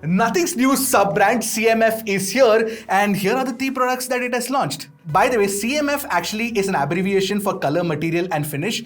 Nothing's new sub-brand CMF is here, and here are the 3 products that it has launched. By the way, CMF actually is an abbreviation for color, material, and finish.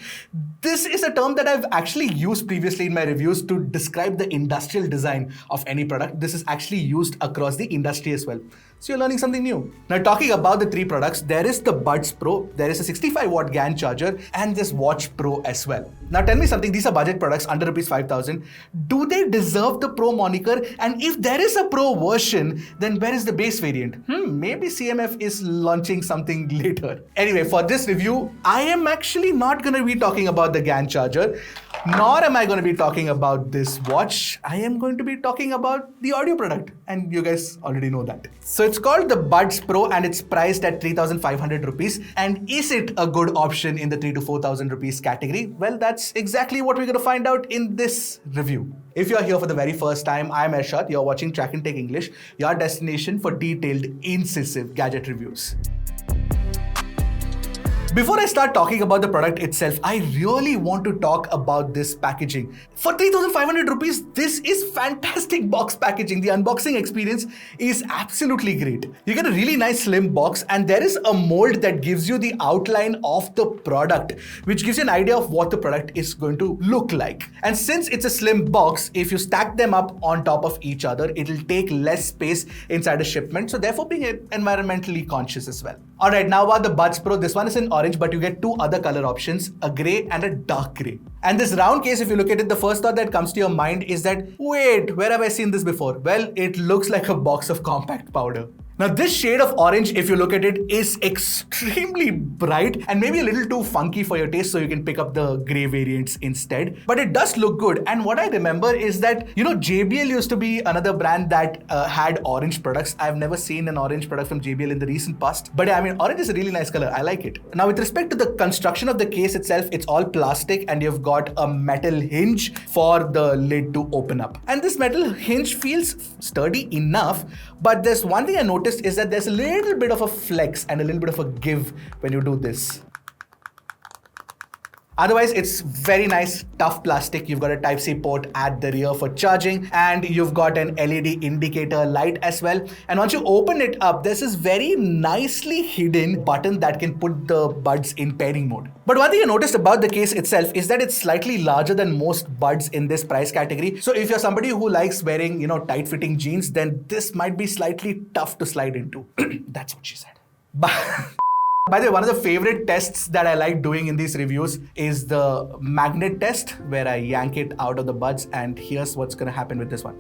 This is a term that I've actually used previously in my reviews to describe the industrial design of any product. This is actually used across the industry as well. So you're learning something new. Now, talking about the 3 products, there is the Buds Pro, there is a 65-watt GAN charger, and this Watch Pro as well. Now tell me something, these are budget products under rupees 5,000. Do they deserve the Pro moniker? And if there is a Pro version, then where is the base variant? Maybe CMF is launching something later. Anyway, for this review, I am actually not going to be talking about the GAN charger, nor am I going to be talking about this watch. I am going to be talking about the audio product, and you guys already know that. So it's called the Buds Pro and it's priced at 3,500 rupees. And is it a good option in the 3 to 4,000 rupees category? Well, that's exactly what we're going to find out in this review. If you're here for the very first time, I'm Arshad. You're watching Track and Take English, your destination for detailed, incisive gadget reviews. Before I start talking about the product itself, I really want to talk about this packaging. For 3,500 rupees, this is fantastic box packaging. The unboxing experience is absolutely great. You get a really nice slim box, and there is a mold that gives you the outline of the product, which gives you an idea of what the product is going to look like. And since it's a slim box, if you stack them up on top of each other, it'll take less space inside a shipment, so therefore being environmentally conscious as well. Alright, now about the Buds Pro. This one is in orange, but you get 2 other color options, a grey and a dark grey. And this round case, if you look at it, the first thought that comes to your mind is that, wait, where have I seen this before? Well, it looks like a box of compact powder. Now this shade of orange, if you look at it, is extremely bright and maybe a little too funky for your taste, so you can pick up the grey variants instead. But it does look good. And what I remember is that, JBL used to be another brand that had orange products. I've never seen an orange product from JBL in the recent past. But I mean, orange is a really nice color. I like it. Now with respect to the construction of the case itself, it's all plastic and you've got a metal hinge for the lid to open up. And this metal hinge feels sturdy enough, but there's one thing I noticed is that there's a little bit of a flex and a little bit of a give when you do this. Otherwise, it's very nice, tough plastic. You've got a Type-C port at the rear for charging, and you've got an LED indicator light as well. And once you open it up, there's this very nicely hidden button that can put the buds in pairing mode. But one thing I noticed about the case itself is that it's slightly larger than most buds in this price category. So if you're somebody who likes wearing, tight-fitting jeans, then this might be slightly tough to slide into. That's what she said. By the way, one of the favorite tests that I like doing in these reviews is the magnet test, where I yank it out of the buds, and here's what's going to happen with this one.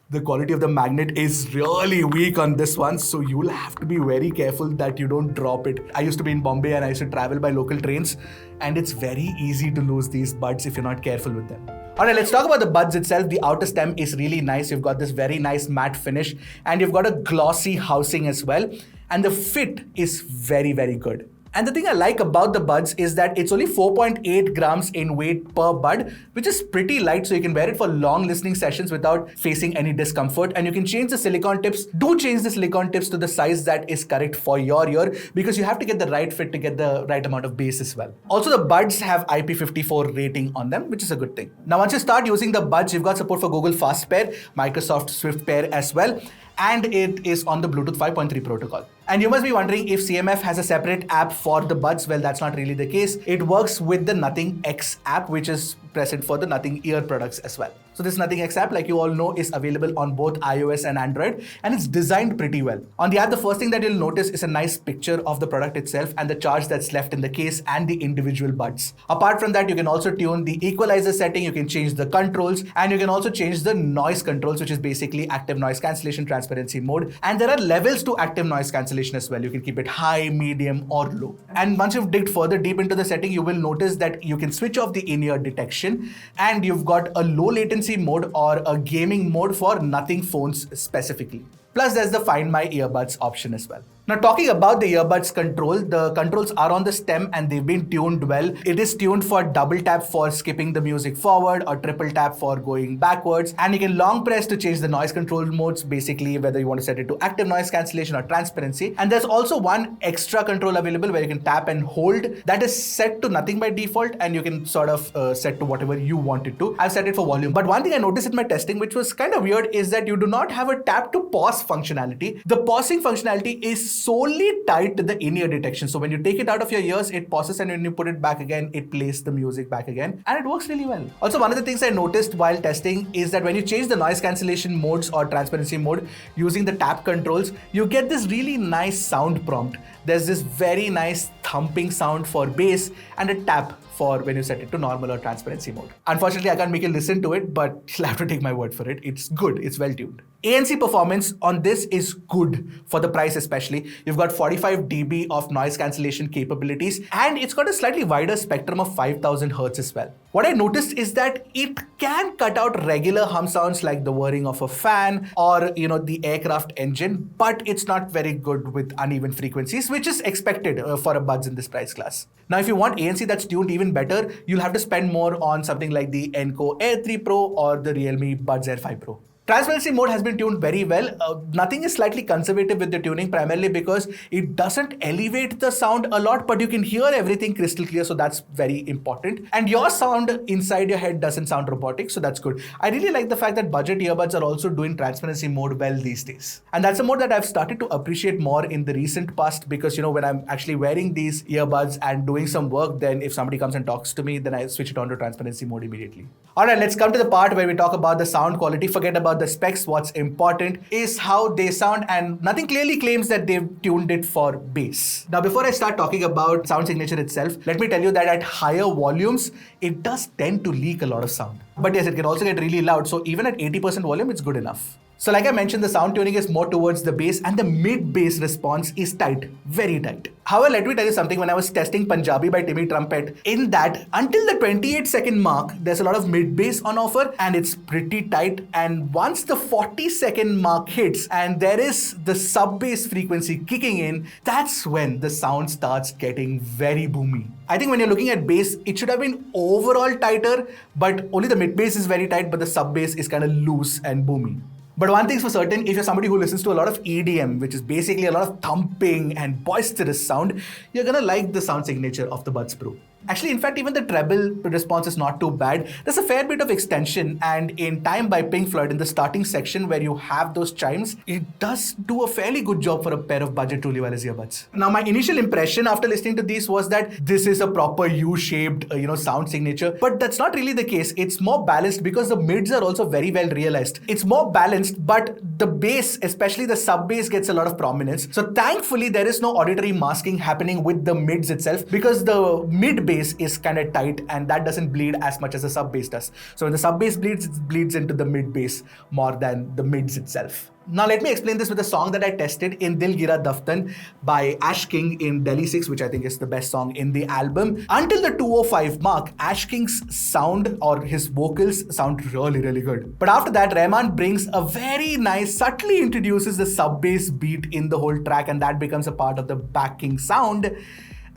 The quality of the magnet is really weak on this one, so you will have to be very careful that you don't drop it. I used to be in Bombay and I used to travel by local trains, and it's very easy to lose these buds if you're not careful with them. Alright, let's talk about the buds itself. The outer stem is really nice. You've got this very nice matte finish, and you've got a glossy housing as well. And the fit is very, very good. And the thing I like about the buds is that it's only 4.8 grams in weight per bud, which is pretty light, so you can wear it for long listening sessions without facing any discomfort. And you can change the silicone tips. Do change the silicone tips to the size that is correct for your ear, because you have to get the right fit to get the right amount of bass as well. Also, the buds have IP54 rating on them, which is a good thing. Now, once you start using the buds, you've got support for Google Fast Pair, Microsoft Swift Pair as well, and it is on the Bluetooth 5.3 protocol. And you must be wondering if CMF has a separate app for the buds. Well, that's not really the case. It works with the Nothing X app, which is present for the Nothing Ear products as well. So this Nothing X app, like you all know, is available on both iOS and Android, and it's designed pretty well. On the app, the first thing that you'll notice is a nice picture of the product itself and the charge that's left in the case and the individual buds. Apart from that, you can also tune the equalizer setting, you can change the controls, and you can also change the noise controls, which is basically active noise cancellation transparency mode. And there are levels to active noise cancellation as well. You can keep it high, medium, or low. And once you've digged further deep into the setting, you will notice that you can switch off the in-ear detection, and you've got a low latency mode or a gaming mode for Nothing phones specifically. Plus, there's the Find My Earbuds option as well. Now, talking about the earbuds control, the controls are on the stem and they've been tuned well. It is tuned for double tap for skipping the music forward or triple tap for going backwards. And you can long press to change the noise control modes, basically whether you want to set it to active noise cancellation or transparency. And there's also one extra control available where you can tap and hold. That is set to nothing by default and you can sort of set to whatever you want it to. I've set it for volume. But one thing I noticed in my testing, which was kind of weird, is that you do not have a tap to pause functionality. The pausing functionality is solely tied to the in-ear detection. So when you take it out of your ears, it pauses, and when you put it back again, it plays the music back again, and it works really well. Also, one of the things I noticed while testing is that when you change the noise cancellation modes or transparency mode using the tap controls, you get this really nice sound prompt. There's this very nice thumping sound for bass and a tap for when you set it to normal or transparency mode. Unfortunately, I can't make you listen to it, but you'll have to take my word for it. It's good, it's well tuned. ANC performance on this is good for the price especially. You've got 45 dB of noise cancellation capabilities and it's got a slightly wider spectrum of 5000 Hz as well. What I noticed is that it can cut out regular hum sounds like the whirring of a fan or the aircraft engine, but it's not very good with uneven frequencies, which is expected for a Buds in this price class. Now, if you want ANC that's tuned even better, you'll have to spend more on something like the Enco Air 3 Pro or the Realme Buds Air 5 Pro. Transparency mode has been tuned very well. Nothing is slightly conservative with the tuning, primarily because it doesn't elevate the sound a lot, but you can hear everything crystal clear, so that's very important. And your sound inside your head doesn't sound robotic, so that's good. I really like the fact that budget earbuds are also doing transparency mode well these days. And that's a mode that I've started to appreciate more in the recent past because, when I'm actually wearing these earbuds and doing some work, then if somebody comes and talks to me, then I switch it on to transparency mode immediately. All right, let's come to the part where we talk about the sound quality. Forget about the specs. What's important is how they sound, and nothing clearly claims that they've tuned it for bass. Now, before I start talking about sound signature itself, let me tell you that at higher volumes, it does tend to leak a lot of sound. But yes, it can also get really loud. So even at 80% volume, it's good enough. So like I mentioned, the sound tuning is more towards the bass and the mid-bass response is tight, very tight. However, let me tell you something, when I was testing Punjabi by Timmy Trumpet, in that until the 28-second mark, there's a lot of mid-bass on offer and it's pretty tight. And once the 40-second mark hits and there is the sub-bass frequency kicking in, that's when the sound starts getting very boomy. I think when you're looking at bass, it should have been overall tighter, but only the mid-bass is very tight, but the sub-bass is kind of loose and boomy. But one thing's for certain, if you're somebody who listens to a lot of EDM, which is basically a lot of thumping and boisterous sound, you're gonna like the sound signature of the Buds Pro. Actually, in fact, even the treble response is not too bad. There's a fair bit of extension, and in Time by Pink Floyd, in the starting section where you have those chimes, it does do a fairly good job for a pair of budget truly wireless earbuds. Now, my initial impression after listening to these was that this is a proper U-shaped, sound signature, but that's not really the case. It's more balanced because the mids are also very well realized. It's more balanced, but the bass, especially the sub bass, gets a lot of prominence. So thankfully, there is no auditory masking happening with the mids itself because the mid bass is kind of tight and that doesn't bleed as much as the sub bass does. So when the sub bass bleeds, it bleeds into the mid bass more than the mids itself. Now let me explain this with a song that I tested in Dil Gira Daftan by Ash King in Delhi 6, which I think is the best song in the album. Until the 205 mark, Ash King's sound or his vocals sound really, really good. But after that, Rahman brings a very nice, subtly introduces the sub bass beat in the whole track, and that becomes a part of the backing sound.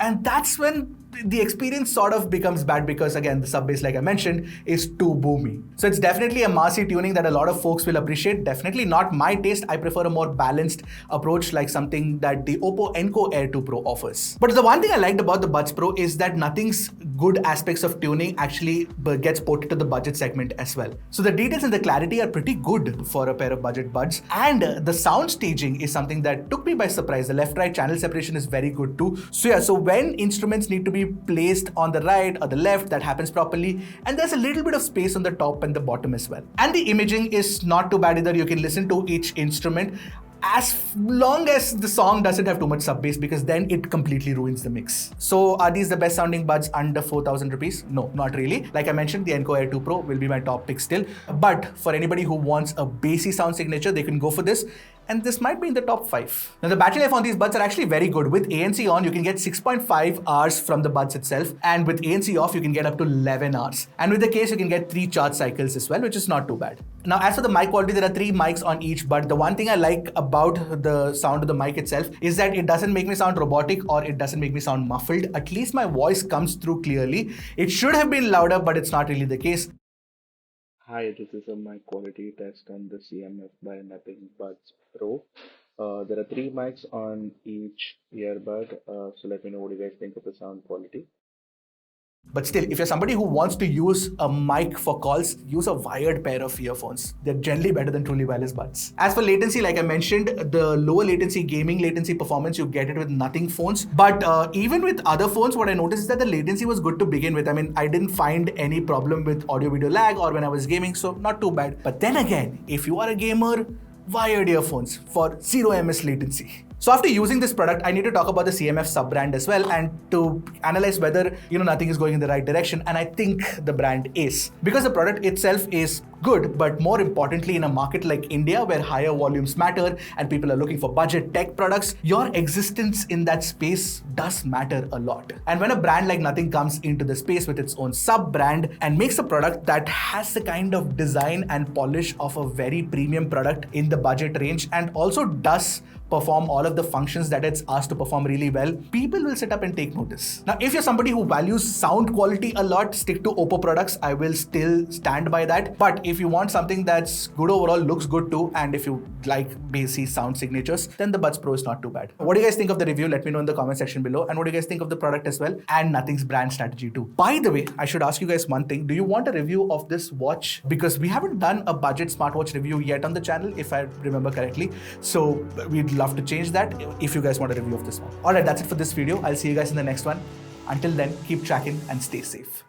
And that's when the experience sort of becomes bad because, again, the sub bass, like I mentioned, is too boomy. So it's definitely a massy tuning that a lot of folks will appreciate. Definitely not my taste. I prefer a more balanced approach, like something that the Oppo Enco Air 2 Pro offers. But the one thing I liked about the Buds Pro is that nothing's good aspects of tuning actually gets ported to the budget segment as well. So the details and the clarity are pretty good for a pair of budget buds. And the sound staging is something that took me by surprise. The left-right channel separation is very good too. So yeah, so when instruments need to be placed on the right or the left, that happens properly, and there's a little bit of space on the top and the bottom as well. And the imaging is not too bad either. You can listen to each instrument as long as the song doesn't have too much sub bass, because then it completely ruins the mix. So are these the best sounding buds under 4,000 rupees? No, not really. Like I mentioned, the Enco Air 2 Pro will be my top pick still. But for anybody who wants a bassy sound signature, they can go for this. and this might be in the top 5. Now the battery life on these buds are actually very good. With ANC on, you can get 6.5 hours from the buds itself, and with ANC off, you can get up to 11 hours. And with the case, you can get 3 charge cycles as well, which is not too bad. Now, as for the mic quality, there are 3 mics on each bud. The one thing I like about the sound of the mic itself is that it doesn't make me sound robotic or it doesn't make me sound muffled. At least my voice comes through clearly. It should have been louder, but it's not really the case. Hi, this is a mic quality test on the CMF by Nothing Buds Pro. There are 3 mics on each earbud, so let me know what you guys think of the sound quality. But still, if you're somebody who wants to use a mic for calls, use a wired pair of earphones. They're generally better than truly wireless buds. As for latency, like I mentioned, the lower latency, gaming latency performance, you get it with Nothing phones. But even with other phones, what I noticed is that the latency was good to begin with. I mean, I didn't find any problem with audio video lag or when I was gaming, so not too bad. But then again, if you are a gamer, wired earphones for 0 ms latency. So after using this product, I need to talk about the CMF sub-brand as well and to analyze whether, Nothing is going in the right direction. And I think the brand is. Because the product itself is good, but more importantly, in a market like India where higher volumes matter and people are looking for budget tech products, your existence in that space does matter a lot. And when a brand like Nothing comes into the space with its own sub-brand and makes a product that has the kind of design and polish of a very premium product in the budget range and also does perform all of the functions that it's asked to perform really well, people will sit up and take notice. Now, if you're somebody who values sound quality a lot, stick to Oppo products. I will still stand by that. But if you want something that's good overall, looks good too, and if you like basic sound signatures, then the Buds Pro is not too bad. What do you guys think of the review? Let me know in the comment section below. And what do you guys think of the product as well? And Nothing's brand strategy too. By the way, I should ask you guys one thing. Do you want a review of this watch? Because we haven't done a budget smartwatch review yet on the channel, if I remember correctly. So we'd love to change that if you guys want a review of this one. Alright, that's it for this video. I'll see you guys in the next one. Until then, keep tracking and stay safe.